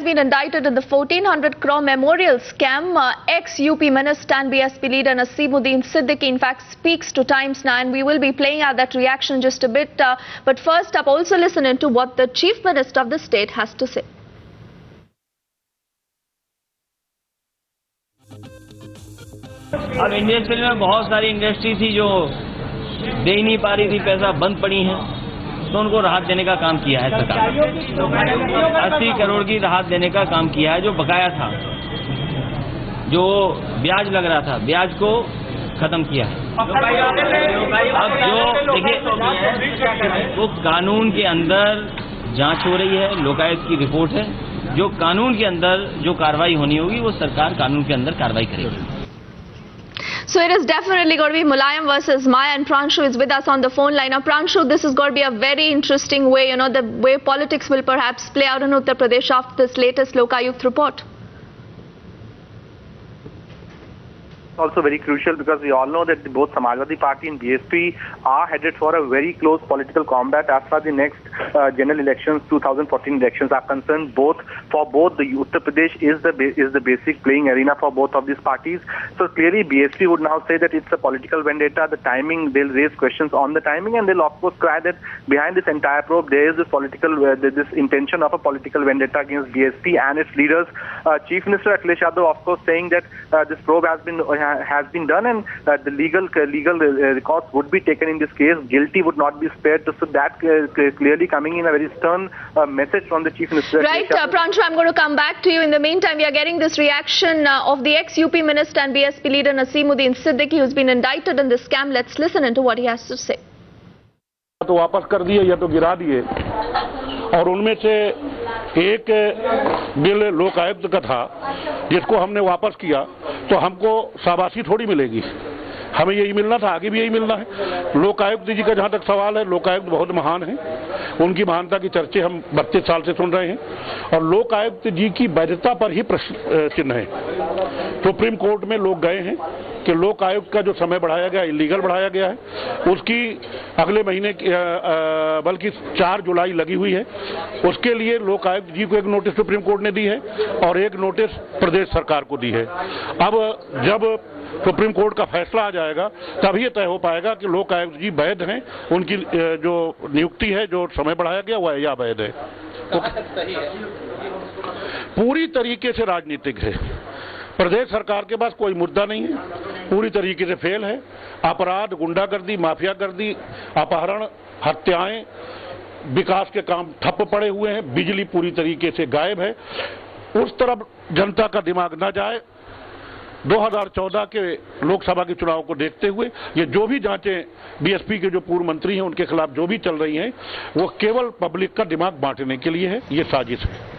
Been indicted in the 1400 crore memorial scam. Ex-UP Minister and BSP leader Naseemuddin Siddiqui in fact speaks to Times Now, and we will be playing out that reaction just a bit. But first up, also listen into what the Chief Minister of the state has to say. अब industry में बहुत सारी industry थी जो दे ही नहीं पा रही थी, पैसा बंद पड़ी है, तो उनको राहत देने का काम किया है सरकार। 80 करोड़ की राहत देने का काम किया है। जो बकाया था, जो ब्याज लग रहा था, ब्याज को खत्म किया है। अब जो देखिए, वो कानून के अंदर जांच हो रही है, लोकायुक्त की रिपोर्ट है। जो कानून के अंदर जो कार्रवाई होनी होगी वो सरकार कानून के अंदर कार्रवाई करेगी। So it is definitely going to be Mulayam versus Maya, and Pranshu is with us on the phone line. Now Pranshu, this is going to be a very interesting way, the way politics will perhaps play out in Uttar Pradesh after this latest Lokayukt report. Also very crucial because we all know that both Samajwadi Party and BSP are headed for a very close political combat as far as the next general elections, 2014 elections are concerned. For both the Uttar Pradesh is the basic playing arena for both of these parties. So clearly BSP would now say that it's a political vendetta. The timing, they'll raise questions on the timing, and they'll of course cry that behind this entire probe there is this intention of a political vendetta against BSP and its leaders. Chief Minister Akhilesh Yadav of course saying that this probe has been done, and the legal records would be taken in this case. Guilty would not be spared. So that clearly coming in a very stern message from the Chief Minister. Right, Pranshu, I'm going to come back to you. In the meantime, we are getting this reaction of the ex-UP Minister and BSP leader Naseemuddin Siddiqui, who's been indicted in this scam. Let's listen into what he has to say. तो वापस कर दिए या तो गिरा दिए, और उनमें से एक बिल लोकायुक्त का था जिसको हमने वापस किया, तो हमको शाबाशी थोड़ी मिलेगी। हमें यही मिलना था, आगे भी यही मिलना है। लोकायुक्त जी का जहां तक सवाल है, लोकायुक्त बहुत महान है, उनकी महानता की चर्चे हम 32 साल से सुन रहे हैं, और लोकायुक्त जी की वैधता पर ही प्रश्न चिन्ह है। सुप्रीम कोर्ट में लोग गए हैं कि लोक आयुक्त का जो समय बढ़ाया गया, इलीगल बढ़ाया गया है, उसकी अगले महीने बल्कि 4 जुलाई लगी हुई है। उसके लिए लोक आयुक्त जी को एक नोटिस सुप्रीम कोर्ट ने दी है और एक नोटिस प्रदेश सरकार को दी है। अब जब सुप्रीम कोर्ट का फैसला आ जाएगा तभी यह तय हो पाएगा कि लोक आयुक्त जी वैध हैं, उनकी जो नियुक्ति है, जो समय बढ़ाया गया वह या वैध है। तो पूरी तरीके से राजनीतिक है। प्रदेश सरकार के पास कोई मुद्दा नहीं है, पूरी तरीके से फेल है। अपराध, गुंडागर्दी, माफियागर्दी, अपहरण, हत्याएं, विकास के काम ठप पड़े हुए हैं, बिजली पूरी तरीके से गायब है। उस तरफ जनता का दिमाग न जाए। 2014 के लोकसभा के चुनाव को देखते हुए ये जो भी जांचें बीएसपी के जो पूर्व मंत्री हैं उनके खिलाफ जो भी चल रही हैं, वो केवल पब्लिक का दिमाग बांटने के लिए है। ये साजिश है।